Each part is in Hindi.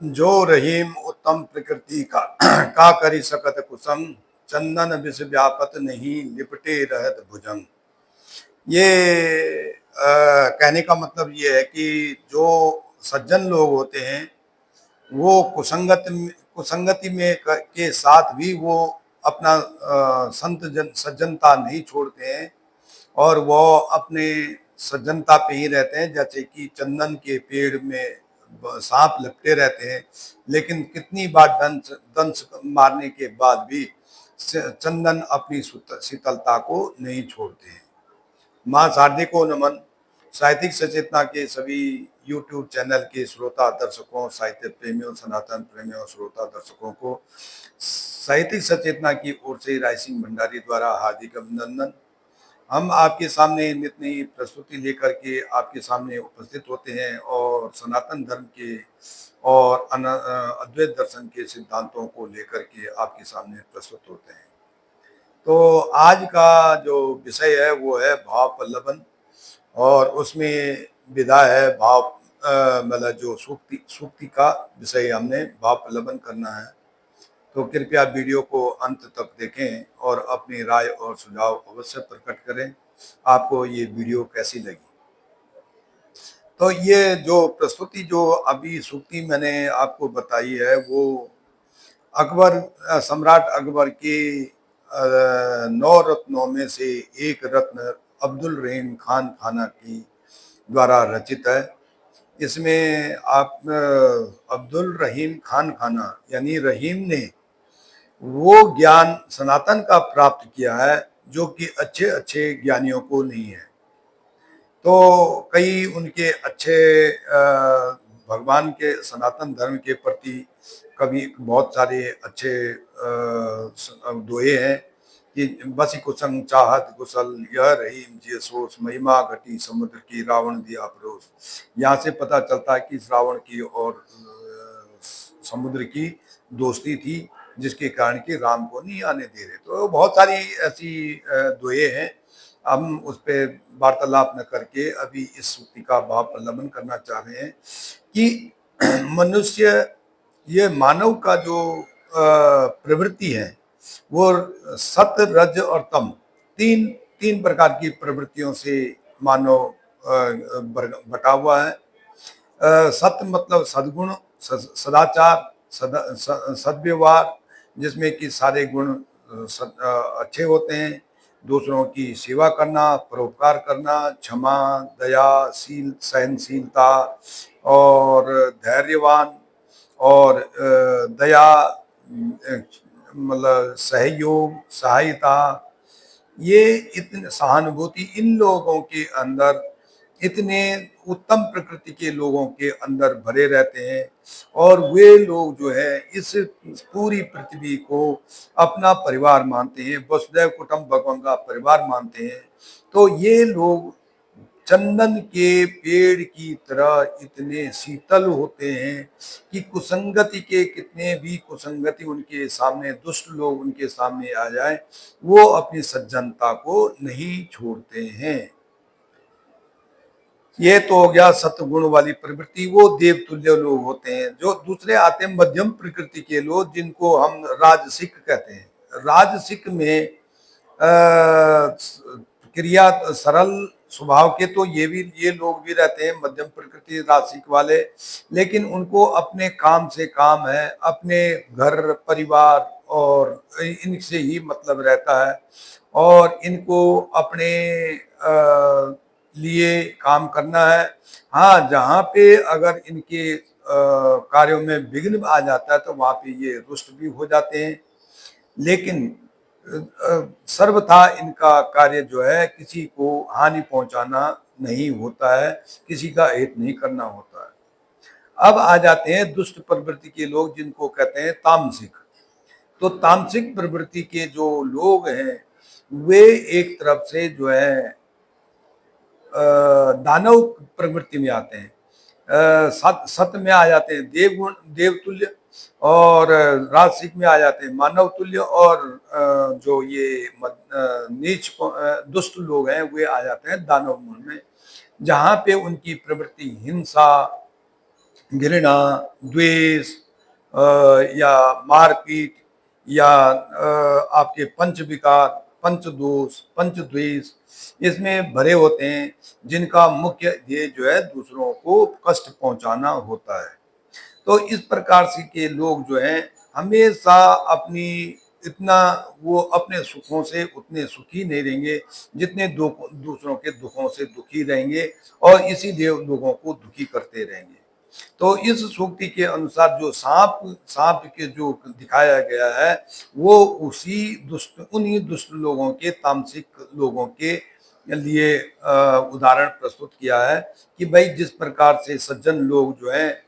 जो रहीम उत्तम प्रकृति का का करी सकत कुसंग, चंदन विष व्यापत नहीं लिपटे रहत भुजंग। ये कहने का मतलब ये है कि जो सज्जन लोग होते हैं वो कुसंगति में के साथ भी वो अपना सज्जनता नहीं छोड़ते हैं और वो अपने सज्जनता पे ही रहते हैं। जैसे कि चंदन के पेड़ में सांप लपटे रहते हैं, लेकिन कितनी बार दंश दंश मारने के बाद भी चंदन अपनी शीतलता को नहीं छोड़ते हैं। माँ शारदे को नमन। साहित्यिक सचेतना के सभी यूट्यूब चैनल के श्रोता दर्शकों, साहित्य प्रेमियों, सनातन प्रेमियों, श्रोता दर्शकों को साहित्यिक सचेतना की ओर से राय सिंह भंडारी द्वारा हार्दिक अभिनंदन। हम आपके सामने नित नई प्रस्तुति लेकर के आपके सामने उपस्थित होते हैं और सनातन धर्म के और अद्वैत दर्शन के सिद्धांतों को लेकर के आपके सामने प्रस्तुत होते हैं। तो आज का जो विषय है वो है भाव पल्लवन, और उसमें विधा है भाव मतलब जो सूक्ति का विषय हमने भाव पल्लवन करना है। तो कृपया वीडियो को अंत तक देखें और अपनी राय और सुझाव अवश्य प्रकट करें। आपको ये वीडियो कैसी लगी? तो ये जो प्रस्तुति जो अभी सूक्ति मैंने आपको बताई है वो अकबर सम्राट अकबर के 9 रत्नों में से एक रत्न अब्दुल रहीम खान खाना की द्वारा रचित है। इसमें आप अब्दुल रहीम खान खाना यानी रहीम ने वो ज्ञान सनातन का प्राप्त किया है जो कि अच्छे अच्छे ज्ञानियों को नहीं है। तो कई उनके अच्छे भगवान के सनातन धर्म के प्रति कभी बहुत सारे अच्छे दोहे हैं कि बसी कुसंग चाहत कुशल यह रहीम जे सोच महिमा घटी समुद्र की रावण दिया परोस। यहाँ से पता चलता है कि इस रावण की और समुद्र की दोस्ती थी जिसके कारण कि राम को नहीं आने दे रहे। तो बहुत सारी ऐसी दोहे हैं। हम उस पर वार्तालाप न करके अभी इस सूक्ति का भाव पल्लवन करना चाह रहे हैं कि मनुष्य, ये मानव का जो प्रवृत्ति है वो सत रज और तम, तीन तीन प्रकार की प्रवृत्तियों से मानव बटा हुआ है। सत मतलब सद्गुण, सदाचार, सद्व्यवहार, जिसमें कि सारे गुण अच्छे होते हैं। दूसरों की सेवा करना, परोपकार करना, क्षमा, दया, शील, सहनशीलता और धैर्यवान और दया, मतलब सहयोग, सहायता, ये इतने सहानुभूति इन लोगों के अंदर, इतने उत्तम प्रकृति के लोगों के अंदर भरे रहते हैं और वे लोग जो है इस पूरी पृथ्वी को अपना परिवार मानते हैं, वसुदैव कुटुंबकम का परिवार मानते हैं। तो ये लोग चंदन के पेड़ की तरह इतने शीतल होते हैं कि कुसंगति के कितने भी कुसंगति उनके सामने, दुष्ट लोग उनके सामने आ जाए, वो अपनी सज्जनता को नहीं छोड़ते हैं। ये तो हो गया सत्गुण वाली प्रवृत्ति, वो देवतुल्य लोग होते हैं। जो दूसरे आते हैं मध्यम प्रकृति के लोग, जिनको हम राजसिक कहते हैं। राजसिक में क्रिया सरल स्वभाव के, तो ये लोग भी रहते हैं मध्यम प्रकृति राजसिक वाले, लेकिन उनको अपने काम से काम है, अपने घर परिवार और इनसे ही मतलब रहता है और इनको अपने लिए काम करना है। हाँ, जहाँ पे अगर इनके कार्यों में विघ्न आ जाता है तो वहाँ पे ये रुष्ट भी हो जाते हैं, लेकिन सर्वथा इनका कार्य जो है किसी को हानि पहुंचाना नहीं होता है, किसी का हित नहीं करना होता है। अब आ जाते हैं दुष्ट प्रवृत्ति के लोग, जिनको कहते हैं तामसिक। तो तामसिक प्रवृत्ति के जो लोग हैं वे एक तरफ से जो है दानव प्रवृत्ति में आते हैं, सत में आ जाते हैं देवगुण देवतुल्य, और राजसिक में आ जाते हैं मानव तुल्य, और जो ये नीच दुष्ट लोग हैं वे आ जाते हैं दानव गुण में, जहाँ पे उनकी प्रवृत्ति हिंसा, घृणा, द्वेष, या मारपीट, या आपके पंच विकार, पंच दोष, पंच द्वेष इसमें भरे होते हैं, जिनका मुख्य ध्येय जो है दूसरों को कष्ट पहुंचाना होता है। तो इस प्रकार से के लोग जो हैं हमेशा अपनी इतना वो अपने सुखों से उतने सुखी नहीं रहेंगे जितने दूसरों के दुखों से दुखी रहेंगे, और इसीलिए लोगों को दुखी करते रहेंगे। तो इस सूक्ति के अनुसार जो सांप सांप के जो दिखाया गया है वो उसी दुष्ट उन्हीं दुष्ट लोगों के, तामसिक लोगों के लिए उदाहरण प्रस्तुत किया है कि भाई जिस प्रकार से सज्जन लोग जो हैं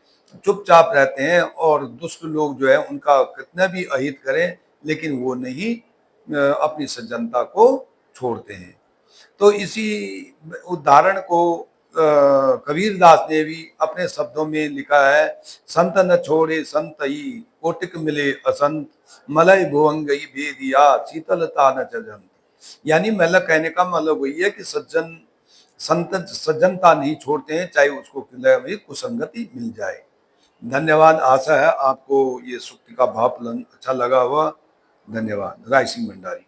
चुपचाप रहते हैं और दुष्ट लोग जो है उनका कितना भी अहित करें लेकिन वो नहीं अपनी सज्जनता को छोड़ते हैं। तो इसी उदाहरण को कबीर दास ने भी अपने शब्दों में लिखा है, संत न छोड़े संत ही कोटिक मिले असंत, मलय भुवंगई भेदिया शीतलता न चजंत। यानी मतलब कहने का मतलब वही है कि सज्जन संत सज्जनता नहीं छोड़ते हैं चाहे उसको कुसंगति मिल जाए। धन्यवाद। आशा है आपको ये सूक्ति का भाव अच्छा लगा हुआ। धन्यवाद। राय सिंह भंडारी।